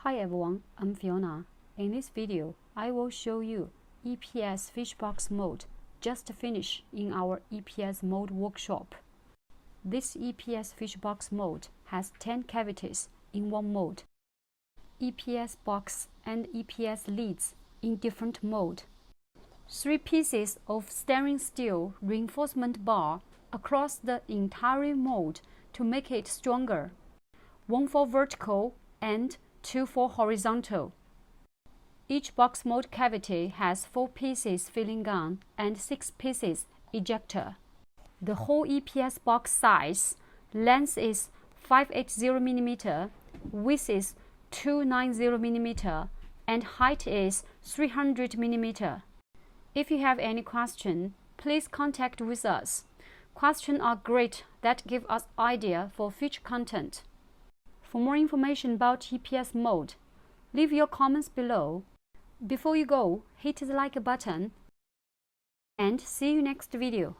Hi everyone, I'm Fiona. In this video, I will show you EPS Fishbox mold just finished in our EPS mold workshop. This EPS Fishbox mold has 10 cavities in one mold, EPS box and EPS lids in different mold, 3 pieces of stainless steel reinforcement bar across the entire mold to make it stronger, 1 for vertical and 2 for horizontal. Each box mold cavity has 4 pieces filling gun and 6 pieces ejector. The whole EPS box size, length is 580 mm, width is 290 mm, and height is 300 mm. If you have any question, please contact with us. Questions are great that give us idea for future content. For more information about EPS mold, leave your comments below. Before you go, hit the like button and see you next video.